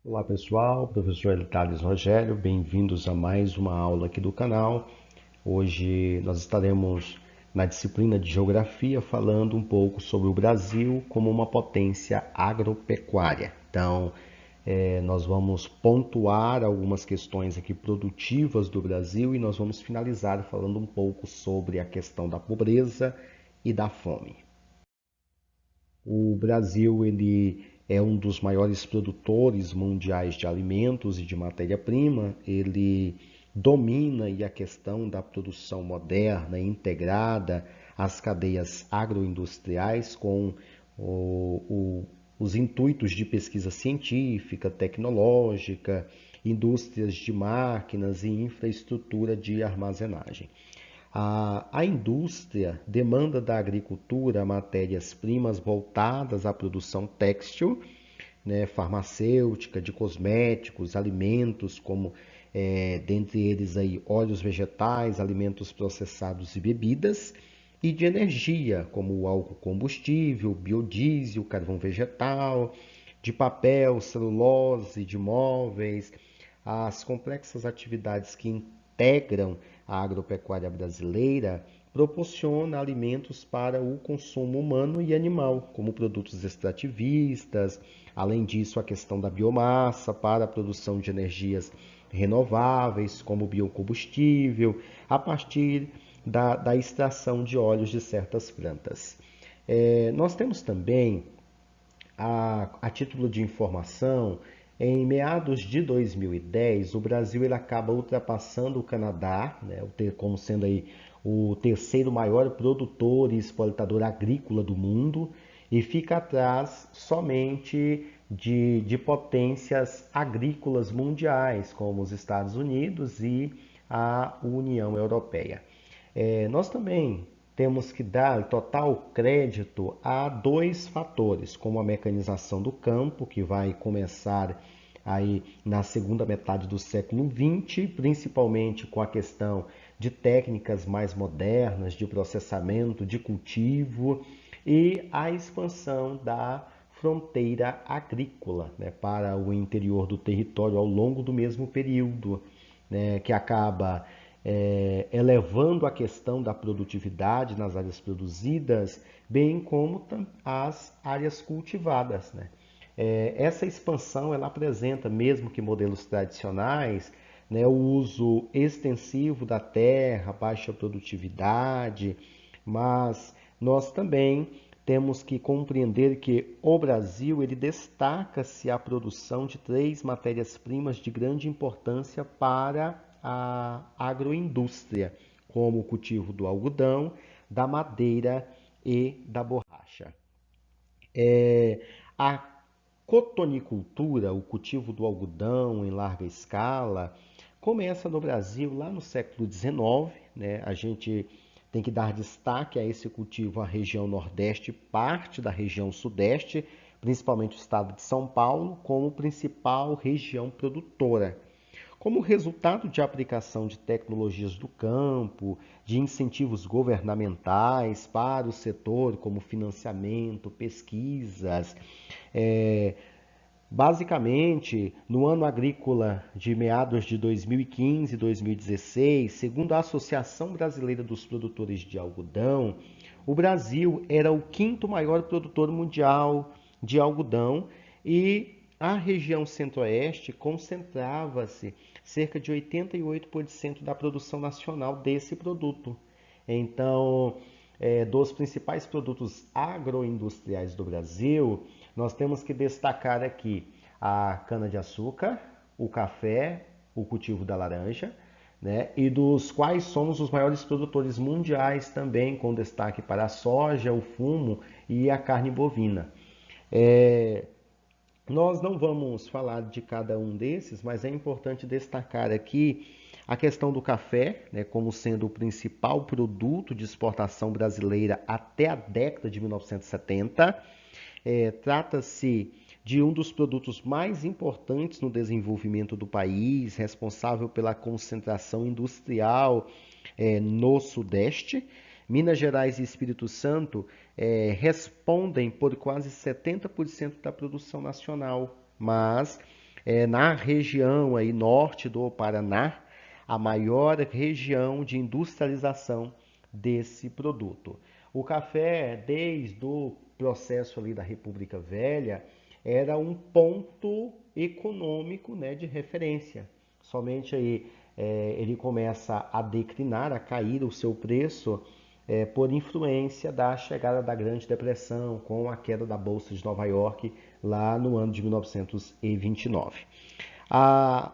Olá pessoal, professor Thales Rogério, bem-vindos a mais uma aula aqui do canal. Hoje nós estaremos na disciplina de Geografia falando um pouco sobre o Brasil como uma potência agropecuária. Então, nós vamos pontuar algumas questões aqui produtivas do Brasil e nós vamos finalizar falando um pouco sobre a questão da pobreza e da fome. O Brasil ele é um dos maiores produtores mundiais de alimentos e de matéria-prima. Ele domina aí a questão da produção moderna e integrada às cadeias agroindustriais com os intuitos de pesquisa científica, tecnológica, indústrias de máquinas e infraestrutura de armazenagem. A indústria demanda da agricultura matérias-primas voltadas à produção têxtil, né, farmacêutica, de cosméticos, alimentos, como dentre eles aí óleos vegetais, alimentos processados e bebidas, e de energia, como o álcool combustível, biodiesel, carvão vegetal, de papel, celulose, de móveis, as complexas atividades que integram a agropecuária brasileira proporciona alimentos para o consumo humano e animal, como produtos extrativistas, além disso a questão da biomassa para a produção de energias renováveis, como biocombustível, a partir da extração de óleos de certas plantas. Nós temos também a título de informação, em meados de 2010, o Brasil ele acaba ultrapassando o Canadá, né, como sendo aí o terceiro maior produtor e exportador agrícola do mundo e fica atrás somente de potências agrícolas mundiais, como os Estados Unidos e a União Europeia. Nós também temos que dar total crédito a dois fatores, como a mecanização do campo, que vai começar aí na segunda metade do século XX, principalmente com a questão de técnicas mais modernas de processamento, de cultivo e a expansão da fronteira agrícola, né, para o interior do território ao longo do mesmo período, né, que acaba elevando a questão da produtividade nas áreas produzidas, bem como as áreas cultivadas, né? Essa expansão ela apresenta, mesmo que modelos tradicionais, né, o uso extensivo da terra, baixa produtividade, mas nós também temos que compreender que o Brasil ele destaca-se a produção de três matérias-primas de grande importância para a agroindústria, como o cultivo do algodão, da madeira e da borracha. A cotonicultura, o cultivo do algodão em larga escala, começa no Brasil lá no século XIX, né? A gente tem que dar destaque a esse cultivo, a região Nordeste, parte da região Sudeste, principalmente o estado de São Paulo, como principal região produtora. Como resultado de aplicação de tecnologias do campo, de incentivos governamentais para o setor, como financiamento, pesquisas, é, basicamente, no ano agrícola de meados de 2015 e 2016, segundo a Associação Brasileira dos Produtores de Algodão, o Brasil era o quinto maior produtor mundial de algodão e a região centro-oeste concentrava-se cerca de 88% da produção nacional desse produto. Então, dos principais produtos agroindustriais do Brasil, nós temos que destacar aqui a cana-de-açúcar, o café, o cultivo da laranja, né? E dos quais somos os maiores produtores mundiais também, com destaque para a soja, o fumo e a carne bovina. É, Nós não vamos falar de cada um desses, mas é importante destacar aqui a questão do café, né, como sendo o principal produto de exportação brasileira até a década de 1970. Trata-se de um dos produtos mais importantes no desenvolvimento do país, responsável pela concentração industrial no Sudeste. Minas Gerais e Espírito Santo respondem por quase 70% da produção nacional, mas na região aí norte do Paraná, a maior região de industrialização desse produto. O café, desde o processo ali da República Velha, era um ponto econômico, né, de referência. Somente aí ele começa a declinar, a cair o seu preço por influência da chegada da Grande Depressão, com a queda da Bolsa de Nova York lá no ano de 1929.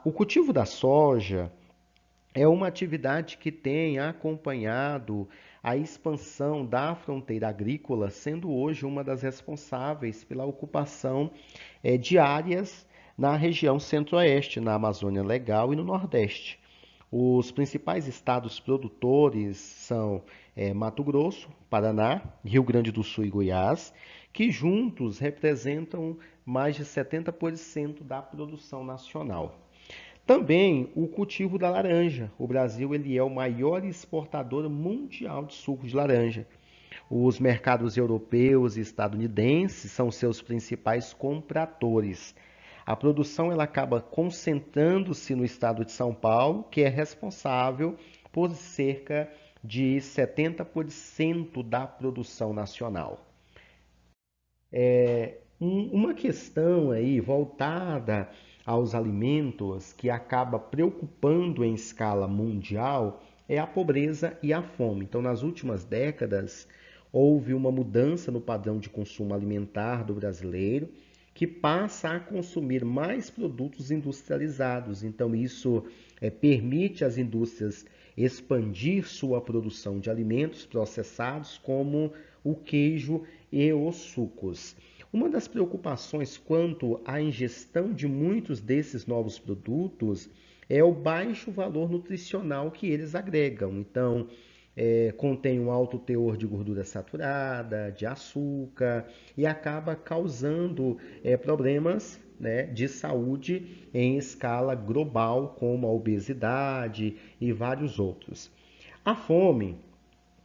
O cultivo da soja é uma atividade que tem acompanhado a expansão da fronteira agrícola, sendo hoje uma das responsáveis pela ocupação de áreas na região centro-oeste, na Amazônia Legal e no Nordeste. Os principais estados produtores são Mato Grosso, Paraná, Rio Grande do Sul e Goiás, que juntos representam mais de 70% da produção nacional. Também o cultivo da laranja. O Brasil ele é o maior exportador mundial de suco de laranja. Os mercados europeus e estadunidenses são seus principais compradores. A produção ela acaba concentrando-se no estado de São Paulo, que é responsável por cerca de 70% da produção nacional. Uma questão aí voltada aos alimentos que acaba preocupando em escala mundial é a pobreza e a fome. Então, nas últimas décadas, houve uma mudança no padrão de consumo alimentar do brasileiro, que passa a consumir mais produtos industrializados. Então, isso permite às indústrias expandir sua produção de alimentos processados, como o queijo e os sucos. Uma das preocupações quanto à ingestão de muitos desses novos produtos é o baixo valor nutricional que eles agregam. Então, contém um alto teor de gordura saturada, de açúcar e acaba causando problemas, né, de saúde em escala global, como a obesidade e vários outros. A fome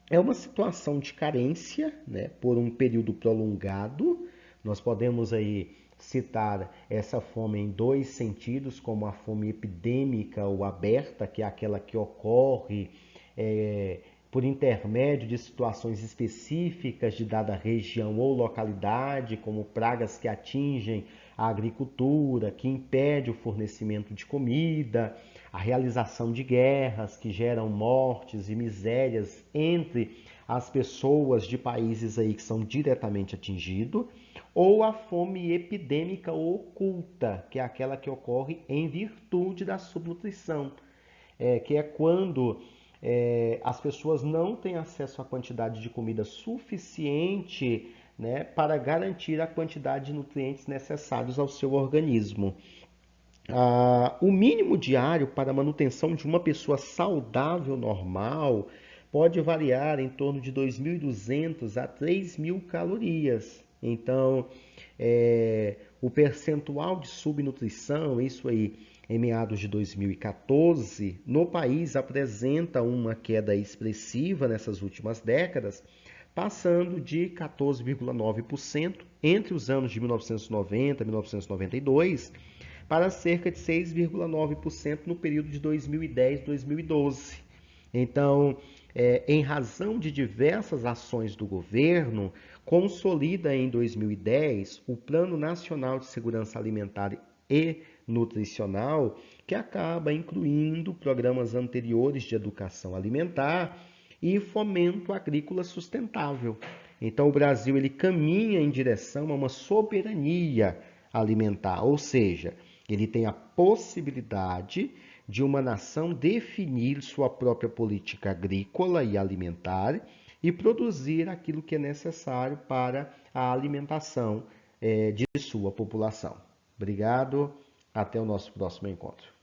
é uma situação de carência, né, por um período prolongado. Nós podemos aí citar essa fome em dois sentidos, como a fome epidêmica ou aberta, que é aquela que ocorre por intermédio de situações específicas de dada região ou localidade, como pragas que atingem a agricultura, que impede o fornecimento de comida, a realização de guerras que geram mortes e misérias entre as pessoas de países aí que são diretamente atingidos, ou a fome epidêmica oculta, que é aquela que ocorre em virtude da subnutrição, que é quando as pessoas não têm acesso à quantidade de comida suficiente, né, para garantir a quantidade de nutrientes necessários ao seu organismo. O mínimo diário para a manutenção de uma pessoa saudável normal pode variar em torno de 2.200 a 3.000 calorias. Então, o percentual de subnutrição, isso aí em meados de 2014, no país apresenta uma queda expressiva nessas últimas décadas, passando de 14,9% entre os anos de 1990 e 1992 para cerca de 6,9% no período de 2010 e 2012. Então, em razão de diversas ações do governo, consolida em 2010 o Plano Nacional de Segurança Alimentar e Nutricional, que acaba incluindo programas anteriores de educação alimentar e fomento agrícola sustentável. Então, o Brasil ele caminha em direção a uma soberania alimentar, ou seja, ele tem a possibilidade de uma nação definir sua própria política agrícola e alimentar e produzir aquilo que é necessário para a alimentação de sua população. Obrigado, até o nosso próximo encontro.